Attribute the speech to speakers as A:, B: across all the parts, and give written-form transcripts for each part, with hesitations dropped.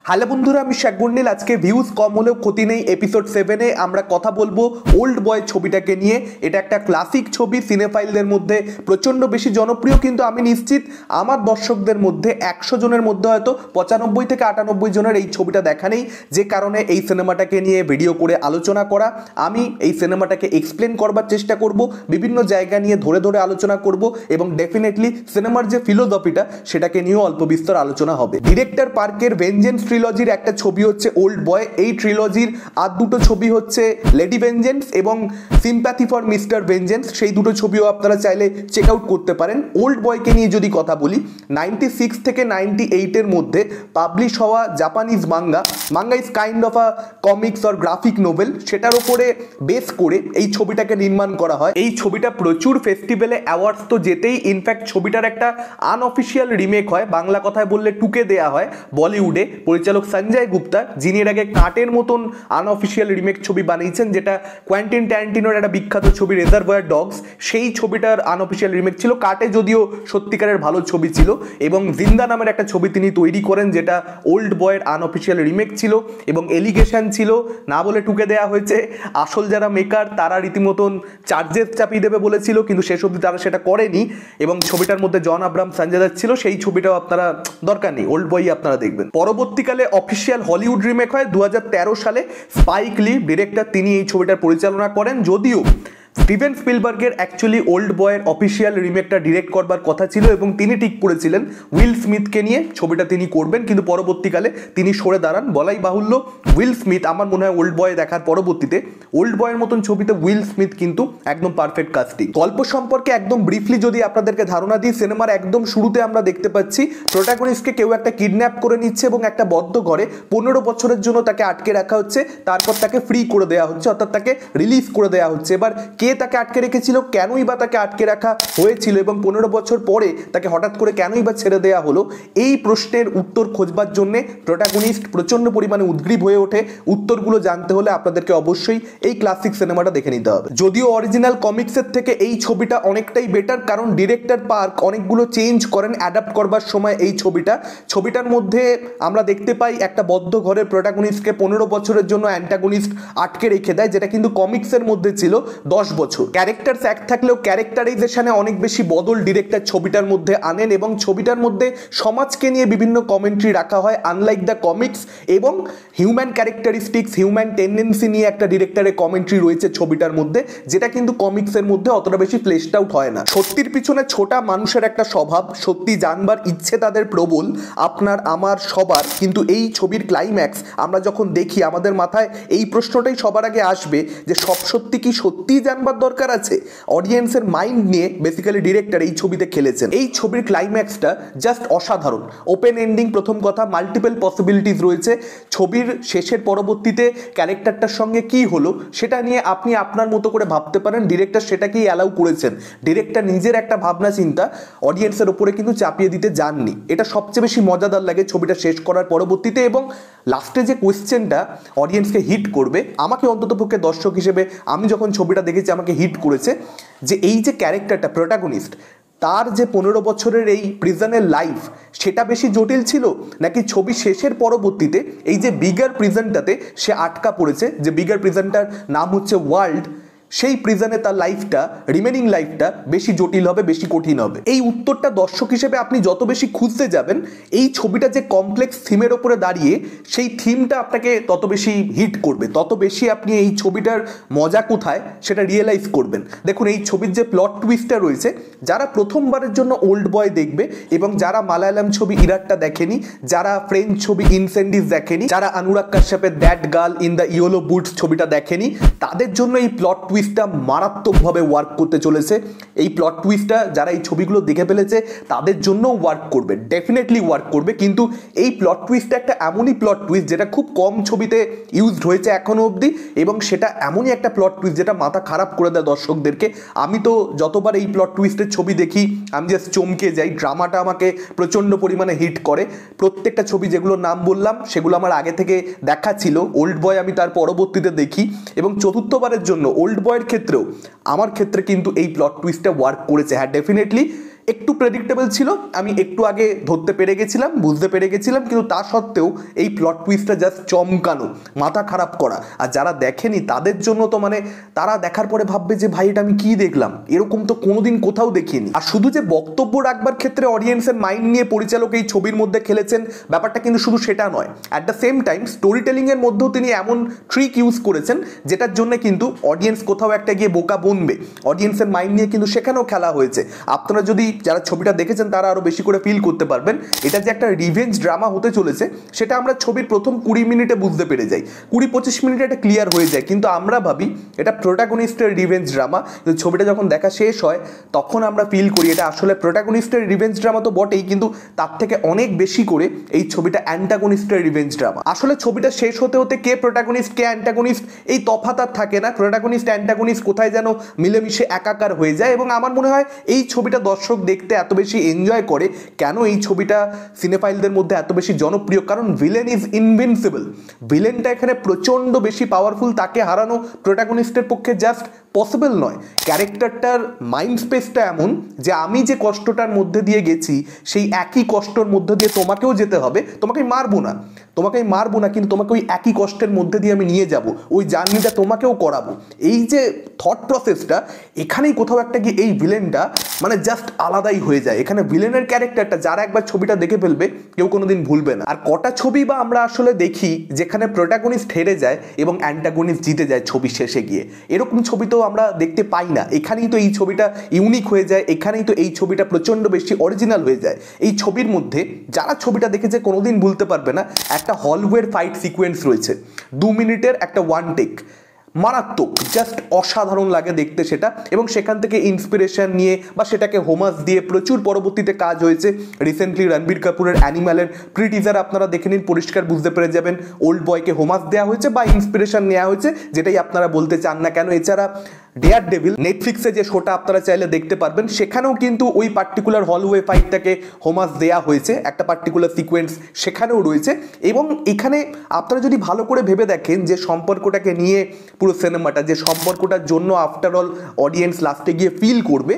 A: Hello বন্ধুরা, আমি শেখ গন্ডিল। আজকে ভিউজ কম হলেও ক্ষতি নেই এপিসোড 7-এ আমরা কথা বলবো ওল্ড বয় ছবিটাকে নিয়ে। এটা একটা ক্লাসিক ছবি, সিনেফাইলদের মধ্যে প্রচণ্ড বেশি জনপ্রিয়, কিন্তু আমি নিশ্চিত আমার দর্শকদের মধ্যে 100 জনের মধ্যে হয়তো 95 থেকে 98 জনের এই ছবিটা দেখা নেই। যে কারণে এই সিনেমাটাকে নিয়ে ভিডিও করে আলোচনা করা। আমি এই সিনেমাটাকে এক্সপ্লেন করবার চেষ্টা করব, বিভিন্ন জায়গা নিয়ে ধরে ধরে আলোচনা করব এবং ডেফিনেটলি সিনেমার যে ফিলোসফিটা সেটাকে নিয়েও অল্প বিস্তর আলোচনা হবে। ডিরেক্টর পার্কের ভেঞ্জেন্স ট্রিলজির একটা ছবি হচ্ছে ওল্ড বয়। এই ট্রিলজির আর দুটো ছবি হচ্ছে লেডি ভেঞ্জেন্স এবং সিম্প্যাথি ফর মিস্টার ভেঞ্জেন্স। সেই দুটো ছবিও আপনারা চাইলে চেক আউট করতে পারেন। ওল্ড বয়কে নিয়ে যদি কথা বলি, 96 থেকে 98-এর মধ্যে পাবলিশ হওয়া Japanese manga is kind of a comics or graphic novel, সেটার উপরে বেস করে এই ছবিটাকে নির্মাণ করা হয়। এই ছবিটা প্রচুর ফেস্টিভ্যালে অ্যাওয়ার্ডস তো যেতেই, ইনফ্যাক্ট ছবিটার একটা আনঅফিসিয়াল রিমেক হয়, বাংলা কথায় বললে টুকে দেয়া হয় বলিউডে। পরিচালক সঞ্জয় গুপ্তা, যিনি এর আগে কাটের মতন আনঅফিসিয়াল রিমেক ছবি বানিয়েছেন, যেটা কোয়েন্টিন ট্যারান্টিনোর একটা বিখ্যাত ছবি রিজার্ভয়ার ডগস, সেই ছবিটার আনঅফিসিয়াল রিমেক ছিল। কাটে যদিও সত্যিকারের ভালো ছবি ছিল, এবং জিন্দা নামের একটা ছবি তিনি তৈরি করেন যেটা ওল্ড বয়ের আনঅফিসিয়াল রিমেক ছিল এবং এলিগেশন ছিল, না বলে টুকে দেওয়া হয়েছে। আসল যারা মেকার তারা রীতিমতন চার্জেস চাপিয়ে দেবে বলেছিল, কিন্তু শেষ অবধি তারা সেটা করেনি এবং ছবিটার মধ্যে জন আব্রাহাম সঞ্জয় দত্ত ছিল। সেই ছবিটাও আপনারা দরকার নেই, ওল্ড বয় আপনারা দেখবেন। পরবর্তীকালে অফিসিয়াল হলিউড রিমেক হয় 2013 সালে। স্পাইক লি ডিরেক্টর, তিনি এই ছবিটার পরিচালনা করেন। যদিও স্টিভেন স্পিলবার্গের অ্যাকচুয়ালি ওল্ড বয়ের অফিসিয়াল রিমেকটা ডিরেক্ট করবার কথা ছিল এবং তিনি ঠিক করেছিলেন উইল স্মিথকে নিয়ে ছবিটা তিনি করবেন, কিন্তু পরবর্তীকালে তিনি সরে দাঁড়ান। বলাই বাহুল্য, উইল স্মিথ আমার মনে হয় ওল্ড বয় দেখার পরবর্তীতে ওল্ড বয়ের মতন ছবিতে উইল স্মিথ কিন্তু একদম পারফেক্ট কাস্টিং। গল্প সম্পর্কে একদম ব্রিফলি যদি আপনাদেরকে ধারণা দিই, সিনেমার একদম শুরুতে আমরা দেখতে পাচ্ছি প্রোটাগনিস্টকে কেউ একটা কিডন্যাপ করে নিচ্ছে এবং একটা বদ্ধ ঘরে 15 বছরের জন্য তাকে আটকে রাখা হচ্ছে। তারপর তাকে ফ্রি করে দেওয়া হচ্ছে, অর্থাৎ তাকে রিলিজ করে দেওয়া হচ্ছে। এবার কে তাকে আটকে রেখেছিল, কেনই বা তাকে আটকে রাখা হয়েছিল এবং 15 বছর পরে তাকে হঠাৎ করে কেনই বা ছেড়ে দেওয়া হলো, এই প্রশ্নের উত্তর খোঁজবার জন্য প্রোটাগনিস্ট প্রচন্ড পরিমাণে উদ্গ্রীব হয়ে ওঠে। উত্তরগুলো জানতে হলে আপনাদেরকে অবশ্যই এই ক্লাসিক সিনেমাটা দেখে নিতে হবে। যদিও অরিজিনাল কমিক্সের থেকে এই ছবিটা অনেকটাই বেটার, কারণ ডিরেক্টর পার্ক অনেকগুলো চেঞ্জ করেন অ্যাডাপ্ট করবার সময়। এই ছবিটার মধ্যে আমরা দেখতে পাই একটা বদ্ধ ঘরের প্রোটাগনিস্টকে 15 বছরের জন্য অ্যান্টাগনিস্ট আটকে রেখে দেয়, যেটা কিন্তু কমিক্সের মধ্যে ছিল 10 বছর। ক্যারেক্টারস এক থাকলেও ক্যারেক্টারাইজেশনে অনেক বেশি বদল ডিরেক্টর ছবিটার মধ্যে আনেন এবং ছবিটার মধ্যে সমাজকে নিয়ে বিভিন্ন কমেন্ট্রি রাখা হয় আনলাইক দ্য কমিক্স, এবং হিউম্যান ক্যারেক্টারিস্টিক্স, হিউম্যান টেন্ডেন্সি নিয়ে একটা ডিরেক্টরের কমেন্ট্রি রয়েছে ছবিটার মধ্যে, যেটা কিন্তু কমিক্সের মধ্যে অতটা বেশি ফ্লেশড আউট হয় না। সত্যির পিছনে ছোটা মানুষের একটা স্বভাব, সত্যি জানবার ইচ্ছে তাদের প্রবল, আপনার আমার সবার। কিন্তু এই ছবির ক্লাইম্যাক্স আমরা যখন দেখি, আমাদের মাথায় এই প্রশ্নটাই সবার আগে আসবে যে সব সত্যি কি সত্যিই জানবার দরকার আছে? অডিয়েন্সের মাইন্ড নিয়ে বেসিক্যালি ডিরেক্টর এই ছবিতে খেলেছেন। এই ছবির ক্লাইম্যাক্সটা জাস্ট অসাধারণ, ওপেন এন্ডিং। প্রথম কথা, মাল্টিপল পসিবিলিটিস রয়েছে। ছবির শেষের পরবর্তীতে ক্যারেক্টারটার সঙ্গে কি হলো সেটা নিয়ে আপনি আপনার মতো করে ভাবতে পারেন। ডিরেক্টর সেটাকেই অ্যালাউ করেছেন। ডিরেক্টর নিজের একটা ভাবনা চিন্তা অডিয়েন্সের ওপরে কিন্তু চাপিয়ে দিতে যাননি। এটা সবচেয়ে বেশি মজাদার লাগে ছবিটা শেষ করার পরবর্তীতে। এবং লাস্টে যে কোয়েশ্চেনটা অডিয়েন্সকে হিট করবে, আমাকে অন্ততপক্ষে দর্শক হিসেবে আমি যখন ছবিটা দেখেছি আমাকে হিট করেছে, যে এই যে ক্যারেক্টারটা প্রোটাগনিস্ট, তার যে 15 বছরের এই প্রিজনের লাইফ, সেটা বেশি জটিল ছিল নাকি ছবি শেষের পরবর্তীতে এই যে বিগার প্রিজনটাতে সে আটকা পড়েছে, যে বিগার প্রিজনটার নাম হচ্ছে ওয়ার্ল্ড, সেই প্রিজনে তার লাইফটা, রিমেনিং লাইফটা বেশি জটিল হবে, বেশি কঠিন হবে। এই উত্তরটা দর্শক হিসেবে আপনি যত বেশি খুঁজতে যাবেন, এই ছবিটা যে কমপ্লেক্স থিমের ওপরে দাঁড়িয়ে, সেই থিমটা আপনাকে তত বেশি হিট করবে, তত বেশি আপনি এই ছবিটার মজা কোথায় সেটা রিয়েলাইজ করবেন। দেখুন, এই ছবির যে প্লট টুইস্টটা রয়েছে, যারা প্রথমবারের জন্য ওল্ড বয় দেখবে এবং যারা মালায়ালাম ছবি ইরাটটা দেখেনি, যারা ফ্রেঞ্চ ছবি ইনসেন্ডিস দেখেনি, যারা অনুরাগ কাশ্যপের that girl in the yellow boots ছবিটা দেখেনি, তাদের জন্য এই প্লট টুইস্টটা মারাত্মকভাবে ওয়ার্ক করতে চলেছে। এই প্লট টুইস্টটা যারা এই ছবিগুলো দেখে ফেলেছে তাদের জন্যও ওয়ার্ক করবে, ডেফিনেটলি ওয়ার্ক করবে। কিন্তু এই প্লট টুইস্টটা একটা এমনই প্লট টুইস্ট যেটা খুব কম ছবিতে ইউজড হয়েছে এখনো অবধি, এবং সেটা এমনই একটা প্লট টুইস্ট যেটা মাথা খারাপ করে দেয় দর্শকদেরকে। আমি তো যতবার এই প্লট টুইস্টের ছবি দেখি আমি জাস্ট চমকে যাই। ড্রামাটা আমাকে প্রচণ্ড পরিমাণে হিট করে। প্রত্যেকটা ছবি যেগুলোর নাম বললাম সেগুলো আমার আগে থেকে দেখা ছিল। ওল্ড বয় আমি তার পরবর্তীতে দেখি, এবং চতুর্থবারের জন্য ওল্ড বয়ের ক্ষেত্রেও আমার ক্ষেত্রে কিন্তু এই প্লট টুইস্টটা ওয়ার্ক করেছে। হ্যাঁ, ডেফিনেটলি একটু প্রেডিক্টেবল ছিল, আমি একটু আগে ধরতে পেরে গেছিলাম, বুঝতে পেরে গেছিলাম, কিন্তু তা সত্ত্বেও এই প্লট টুইস্টটা জাস্ট চমকানো, মাথা খারাপ করা। আর যারা দেখেনি তাদের জন্য তো মানে তারা দেখার পরে ভাববে যে ভাই এটা আমি কি দেখলাম, এরকম তো কোনোদিন কোথাও দেখিনি। আর শুধু যে বক্তব্য রাখবার ক্ষেত্রে অডিয়েন্সের মাইন্ড নিয়ে পরিচালক এই ছবির মধ্যে খেলেছেন, ব্যাপারটা কিন্তু শুধু সেটা নয়, at the same time story telling এর মধ্যেও তিনি এমন ট্রিক ইউজ করেছেন যেটার জন্য কিন্তু অডিয়েন্স কোথাও একটা গিয়ে বোকা বনবে, অডিয়েন্সের মাইন্ড নিয়ে কিন্তু সেখানেও খেলা হয়েছে। আপনারা যদি যারা ছবিটা দেখেছেন তারা আরো বেশি করে ফিল করতে পারবেন এটা যে একটা রিভেঞ্জ ড্রামা হতে চলেছে, সেটা আমরা ছবির প্রথম 20 মিনিটে বুঝতে পেরে যাই, 20-25 মিনিটে এটা ক্লিয়ার হয়ে যায়। কিন্তু আমরা ভাবি এটা প্রোটাগনিস্টের রিভেঞ্জ ড্রামা, কিন্তু ছবিটা যখন দেখা শেষ হয় তখন আমরা ফিল করি এটা আসলে প্রোটাগনিস্টের রিভেঞ্জ ড্রামা তো বটেই, কিন্তু তার থেকে অনেক বেশি করে এই ছবিটা অ্যান্টাগনিস্টের রিভেঞ্জ ড্রামা। আসলে ছবিটা শেষ হতে হতে কে প্রোটাগনিস্ট কে অ্যান্টাগনিস্ট এই তফাৎ আর থাকে না, প্রোটাগনিস্ট অ্যান্টাগনিস্ট কোথায় যেন মিলেমিশে একাকার হয়ে যায়। এবং আমার মনে হয় এই ছবিটা দর্শক দেখতে এত বেশি এনজয় করে কেন, এই ছবিটা সিনেফাইলদের মধ্যে এত বেশি জনপ্রিয়, কারণ ভিলেন ইজ ইনভিনসিবল। ভিলেনটা এখানে প্রচণ্ড বেশি পাওয়ারফুল, তাকে হারানো প্রোটাগনিস্টের পক্ষে জাস্ট পসিবল নয়। ক্যারেক্টারটার মাইন্ড স্পেসটা এমন যে আমি যে কষ্টটার মধ্যে দিয়ে গেছি সেই একই কষ্টর মধ্যে দিয়ে তোমাকেও যেতে হবে, তোমাকে মারবো না, কিন্তু তোমাকে ওই একই কষ্টের মধ্যে দিয়ে আমি নিয়ে যাব, ওই জার্নিটা তোমাকেও করাবো। এই যে থট প্রসেসটা এখানেই কোথাও একটা গিয়ে এই ভিলেনটা মানে জাস্ট আলাদাই হয়ে যায়। এখানে ভিলেনের ক্যারেক্টারটা যারা একবার ছবিটা দেখে ফেলবে কেউ কোনোদিন ভুলবে না। আর কটা ছবি বা আমরা আসলে দেখি যেখানে প্রোটাগনিস্ট হেরে যায় এবং অ্যান্টাগনিস্ট জিতে যায় ছবি শেষে গিয়ে, এরকম ছবি তো আমরা দেখতে পাই না। এখানেই তো এই ছবিটা ইউনিক হয়ে যায়, এখানেই তো এই ছবিটা প্রচণ্ড বেশি অরিজিনাল হয়ে যায়। এই ছবির মধ্যে যারা ছবিটা দেখেছে কোনোদিন ভুলতে পারবে না, একটা হলওয়ের ফাইট সিকোয়েন্স রয়েছে 2 মিনিটের, একটা ওয়ান টেক, মারাত্মক, জাস্ট অসাধারণ লাগে দেখতে সেটা। এবং সেখান থেকে ইন্সপিরেশন নিয়ে বা সেটাকে হোমাস দিয়ে প্রচুর পরবর্তীতে কাজ হয়েছে। রিসেন্টলি রণবীর কাপুরের অ্যানিম্যালের প্রি টিজার আপনারা দেখে নিন, পরিষ্কার বুঝতে পেরে যাবেন ওল্ড বয়কে হোমাস দেওয়া হয়েছে বা ইন্সপিরেশন নেওয়া হয়েছে, যেটাই আপনারা বলতে চান না কেন। এছাড়া ডেয়ার ডেভিল নেটফ্লিক্সে যে শোটা আপনারা চাইলে দেখতে পারবেন, সেখানেও কিন্তু ওই পার্টিকুলার হলওয়ে ফাইটটাকে হোমাস দেয়া হয়েছে, একটা পার্টিকুলার সিকোয়েন্স সেখানেও রয়েছে। এবং এখানে আপনারা যদি ভালো করে ভেবে দেখেন যে সম্পর্কটাকে নিয়ে পুরো সিনেমাটা, যে সম্পর্কটার জন্য আফটার অল অডিয়েন্স লাস্টে গিয়ে ফিল করবে,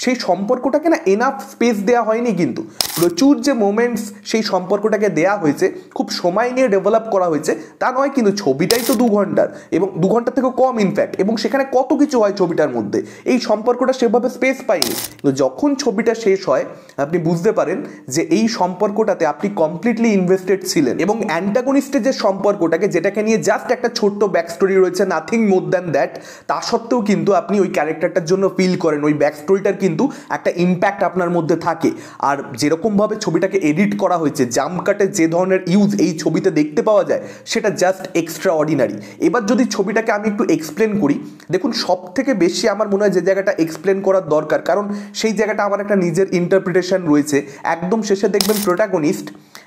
A: সেই সম্পর্কটাকে না এনাফ স্পেস দেওয়া হয়নি, কিন্তু প্রচুর যে মোমেন্টস সেই সম্পর্কটাকে দেয়া হয়েছে, খুব সময় নিয়ে ডেভেলপ করা হয়েছে তা নয়, কিন্তু ছবিটাই তো 2 ঘন্টার এবং 2 ঘন্টার থেকেও কম ইনফ্যাক্ট, এবং সেখানে কত কিছু হয় ছবিটার মধ্যে, এই সম্পর্কটা সেভাবে স্পেস পায়নি। তো যখন ছবিটা শেষ হয় আপনি বুঝতে পারেন যে এই সম্পর্কটাতে আপনি কমপ্লিটলি ইনভেস্টেড ছিলেন। এবং অ্যান্টাগনিস্টের যে সম্পর্কটাকে, যেটাকে নিয়ে জাস্ট একটা ছোট্ট ব্যাক স্টোরি রয়েছে, নাথিং মোর দ্যান দ্যাট, তা সত্ত্বেও কিন্তু আপনি ওই ক্যারেক্টারটার জন্য ফিল করেন, ওই ব্যাক স্টোরিটার কিন্তু একটা ইম্প্যাক্ট আপনার মধ্যে থাকে। আর যেরকমভাবে ছবিটাকে এডিট করা হয়েছে, জাম্প কাটের যে ধরনের ইউজ এই ছবিতে দেখতে পাওয়া যায়, সেটা জাস্ট এক্সট্রা অর্ডিনারি। এবার যদি ছবিটাকে আমি একটু এক্সপ্লেন করি, দেখুন সব থেকে বেশি আমার মনে হয় যে জায়গাটা এক্সপ্লেন করার দরকার, কারণ সেই জায়গাটা আমার একটা নিজের ইন্টারপ্রিটেশন রয়েছে। একদম শেষে দেখবেন protagonist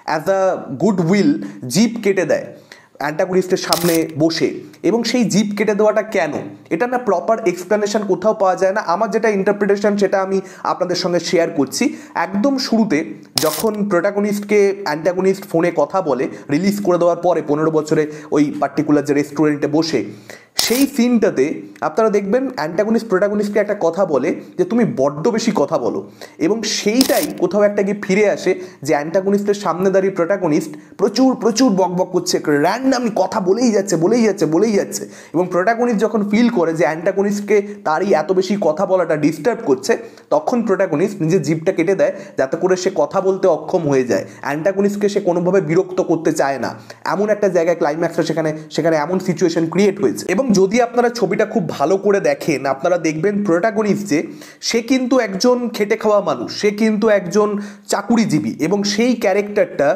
A: as a good will zip কেটে দেয় অ্যান্টাগনিস্টের সামনে বসে, এবং সেই জিপ কেটে দেওয়াটা কেন, এটা না প্রপার এক্সপ্লেনেশন কোথাও পাওয়া যায় না। আমার যেটা ইন্টারপ্রিটেশন সেটা আমি আপনাদের সঙ্গে শেয়ার করছি। একদম শুরুতে যখন প্রোটাগনিস্টকে অ্যান্টাগনিস্ট ফোনে কথা বলে রিলিজ করে দেওয়ার পরে 15 বছরে ওই পার্টিকুলার যে রেস্টুরেন্টে বসে, সেই সিনটাতে আপনারা দেখবেন অ্যান্টাগনিস্ট প্রোটাগনিস্টকে একটা কথা বলে যে তুমি বড্ড বেশি কথা বলো, এবং সেইটাই কোথাও একটা গিয়ে ফিরে আসে যে অ্যান্টাগনিস্টের সামনে দাঁড়িয়ে প্রোটাগনিস্ট প্রচুর প্রচুর বকবক করছে, র্যান্ডামলি কথা বলেই যাচ্ছে, এবং প্রোটাগনিস্ট যখন ফিল করে যে অ্যান্টাগনিস্টকে তারই এত বেশি কথা বলাটা ডিস্টার্ব করছে, তখন প্রোটাগনিস্ট নিজের জিভটা কেটে দেয় যাতে করে সে কথা বলতে অক্ষম হয়ে যায়। অ্যান্টাগনিস্টকে সে কোনোভাবে বিরক্ত করতে চায় না, এমন একটা জায়গায় ক্লাইম্যাক্সটা সেখানে এমন সিচুয়েশন ক্রিয়েট হয়েছে। এবং যদি আপনারা ছবিটা খুব ভালো করে দেখেন, আপনারা দেখবেন প্রোটাগনিস্ট যে সে কিন্তু একজন খেটে খাওয়া মানুষ, সে কিন্তু একজন চাকুরিজীবী, এবং সেই ক্যারেক্টারটা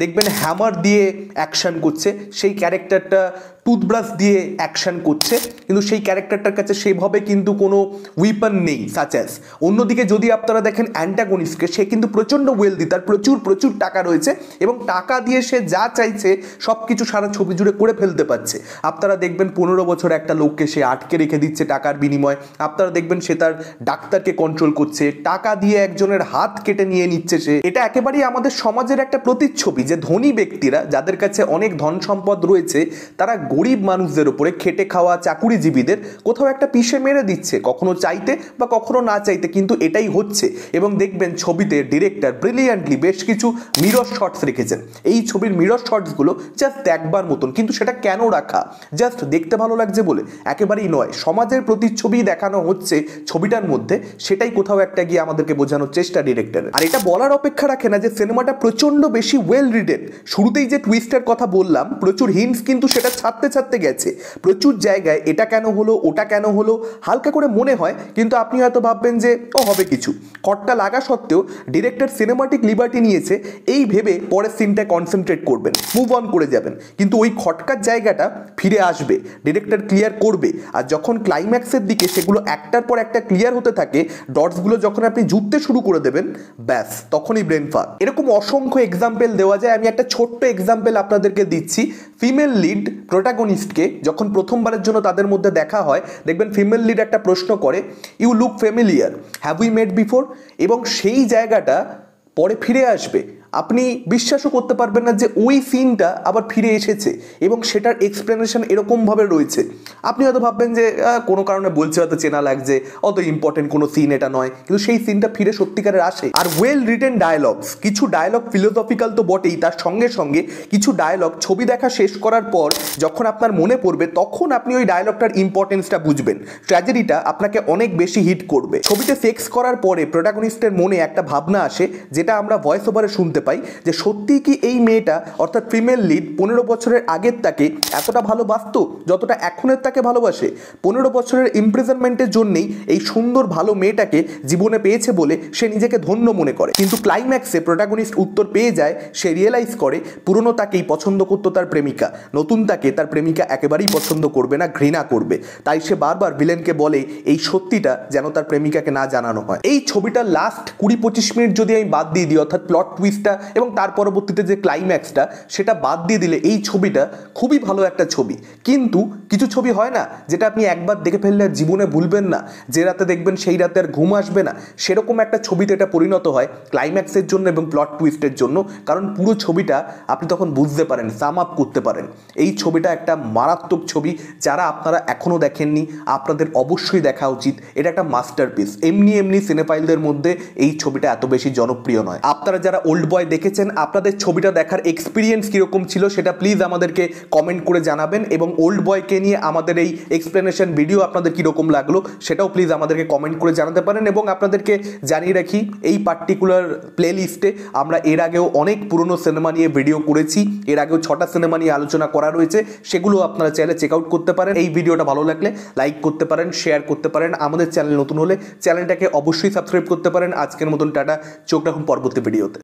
A: দেখবেন হ্যামার দিয়ে অ্যাকশন করছে, সেই ক্যারেক্টারটা টুথব্রাশ দিয়ে অ্যাকশন করছে, কিন্তু সেই ক্যারেক্টারটার কাছে সেভাবে কিন্তু কোনো উইপন নেই সাচ অ্যাজ। অন্যদিকে যদি আপনারা দেখেন অ্যান্টাগনিস্টকে, সে কিন্তু প্রচণ্ড ওয়েলদি, তার প্রচুর প্রচুর টাকা রয়েছে, এবং টাকা দিয়ে সে যা চাইছে সব কিছু সারা ছবি জুড়ে করে ফেলতে পারছে। আপনারা দেখবেন 15 বছর একটা লোককে সে আটকে রেখে দিচ্ছে টাকার বিনিময়ে, আপনারা দেখবেন সে তার ডাক্তারকে কন্ট্রোল করছে, টাকা দিয়ে একজনের হাত কেটে নিয়ে নিচ্ছে সে। এটা একেবারেই আমাদের সমাজের একটা প্রতিচ্ছবি যে ধনী ব্যক্তিরা যাদের কাছে অনেক ধন সম্পদ রয়েছে, তারা গরিব মানুষদের উপরে, খেটে খাওয়া চাকুরিজীবীদের কোথাও একটা পিষে মেরে দিচ্ছে, কখনো চাইতে বা কখনো না চাইতে, কিন্তু এটাই হচ্ছে। এবং দেখবেন ছবিতে ডিরেক্টর ব্রিলিয়ান্টলি বেশ কিছু মিরর শটস রেখেছেন। এই ছবির মিরর শটসগুলো জাস্ট দেখবার মতন, কিন্তু সেটা কেন রাখা? জাস্ট দেখতে ভালো লাগছে বলে? একেবারেই নয়। সমাজের প্রতিচ্ছবি দেখানো হচ্ছে ছবিটার মধ্যে, সেটাই কোথাও একটা গিয়ে আমাদেরকে বোঝানোর চেষ্টা ডিরেক্টরের। আর এটা বলার অপেক্ষা রাখে না যে সিনেমাটা প্রচন্ড বেশি ওয়েল রিটেন। শুরুতেই যে টুইস্টের কথা বললাম, প্রচুর হিন্টস কিন্তু সেটা ছাড়তে ছাড়তে গেছে। প্রচুর জায়গায় এটা কেন হলো, ওটা কেন হলো হালকা করে মনে হয়, কিন্তু আপনি হয়তো ভাববেন যে ও হবে কিছু। খটকা লাগা সত্ত্বেও ডিরেক্টর সিনেমাটিক লিবার্টি নিয়েছে এই ভেবে পরের সিনটা কনসেন্ট্রেট করবেন, মুভ অন করে যাবেন, কিন্তু ওই খটকার জায়গাটা ফিরে আসবে, ডিরেক্টর ক্লিয়ার করবে। আর যখন ক্লাইম্যাক্সের দিকে সেগুলো একটার পর একটা ক্লিয়ার হতে থাকে, ডটসগুলো যখন আপনি জুড়তে শুরু করে দেবেন, ব্যাস তখনই ব্রেন ফাক। এরকম অসংখ্য এক্সাম্পল দেওয়া যায়। আমি একটা ছোট্ট এক্সাম্পল আপনাদেরকে দিচ্ছি। ফিমেল লিড প্রোটাগনিস্টকে যখন প্রথমবারের জন্য তাদের মধ্যে দেখা হয়, দেখবেন ফিমেল লিড একটা প্রশ্ন করে, you look familiar, have we met before? এবং সেই জায়গাটা পরে ফিরে আসবে। আপনি বিশ্বাসও করতে পারবেন না যে ওই সিনটা আবার ফিরে এসেছে এবং সেটার এক্সপ্লেনেশন এরকমভাবে রয়েছে। আপনি হয়তো ভাববেন যে কোনো কারণে বলছে, হয়তো চেনা লাগছে, অত ইম্পর্টেন্ট কোনো সিন এটা নয়, কিন্তু সেই সিনটা ফিরে সত্যিকারের আসে। আর ওয়েল রিটেন ডায়লগস, কিছু ডায়লগ ফিলোসফিক্যাল তো বটেই, তার সঙ্গে সঙ্গে কিছু ডায়লগ ছবি দেখা শেষ করার পর যখন আপনার মনে পড়বে, তখন আপনি ওই ডায়লগটার ইম্পর্টেন্সটা বুঝবেন, ট্র্যাজেডিটা আপনাকে অনেক বেশি হিট করবে। ছবিতে সেক্স করার পরে প্রোটাগনিস্টের মনে একটা ভাবনা আসে, যেটা আমরা ভয়েস ওভারে শুনতে পাই, যে সত্যি কি এই মেয়েটা অর্থাৎ ফিমেল লিড 15 বছরের আগের তাকে এতটা ভালোবাসত যতটা এখনের তাকে ভালোবাসে? 15 বছরের ইমপ্রিজনমেন্টের জন্যই এই সুন্দর ভালো মেয়েটাকে জীবনে পেয়েছে বলে সে নিজেকে ধন্য মনে করে। কিন্তু ক্লাইম্যাক্সে প্রোটাগনিস্ট উত্তর পেয়ে যায়, সে রিয়েলাইজ করে পুরনো তাকেই পছন্দ করতো তার প্রেমিকা, নতুন তাকে তার প্রেমিকা একেবারেই পছন্দ করবে না, ঘৃণা করবে। তাই সে বারবার ভিলেনকে বলে এই সত্যিটা যেন তার প্রেমিকাকে না জানানো হয়। এই ছবিটার লাস্ট 20-25 মিনিট যদি আমি বাদ দিয়ে দিই, অর্থাৎ প্লট টুইস্টটা এবং তার পরবর্তীতে যে ক্লাইম্যাক্সটা, সেটা বাদ দিয়ে দিলে এই ছবিটা খুবই ভালো একটা ছবি। কিন্তু কিছু ছবি হয় না যেটা আপনি একবার দেখে ফেললে জীবনে ভুলবেন না, যে রাতে দেখবেন সেই রাতে আর ঘুম আসবে না, সেরকম একটা ছবিতে এটা পরিণত হয় ক্লাইম্যাক্সের জন্য এবং প্লট টুইস্টের জন্য। কারণ পুরো ছবিটা আপনি তখন বুঝতে পারেন, সাম আপ করতে পারেন। এই ছবিটা একটা মারাত্মক ছবি। যারা আপনারা এখনও দেখেননি, আপনাদের অবশ্যই দেখা উচিত। এটা একটা মাস্টারপিস। এমনি সিনেফাইলদের মধ্যে এই ছবিটা এত বেশি জনপ্রিয় নয়। আপনারা যারা ওল্ড বয় দেখেছেন, আপনাদের ছবিটা দেখার এক্সপিরিয়েন্স কীরকম ছিল সেটা প্লিজ আমাদেরকে কমেন্ট করে জানাবেন। এবং ওল্ড বয়কে নিয়ে আমাদের এই এক্সপ্লেনেশন ভিডিও আপনাদের কীরকম লাগলো সেটাও প্লিজ আমাদেরকে কমেন্ট করে জানাতে পারেন। এবং আপনাদেরকে জানিয়ে রাখি, এই পার্টিকুলার প্লেলিস্টে আমরা এর আগেও অনেক পুরনো সিনেমা নিয়ে ভিডিও করেছি। এর আগেও 6টা সিনেমা নিয়ে আলোচনা করা রয়েছে, সেগুলো আপনারা চাইলে চেক আউট করতে পারেন। এই ভিডিওটা ভালো লাগলে লাইক করতে পারেন, শেয়ার করতে পারেন। আমাদের চ্যানেল নতুন হলে চ্যানেলটাকে অবশ্যই সাবস্ক্রাইব করতে পারেন। আজকের মতন টাটা, চোখ রাখুন পরবর্তী ভিডিওতে।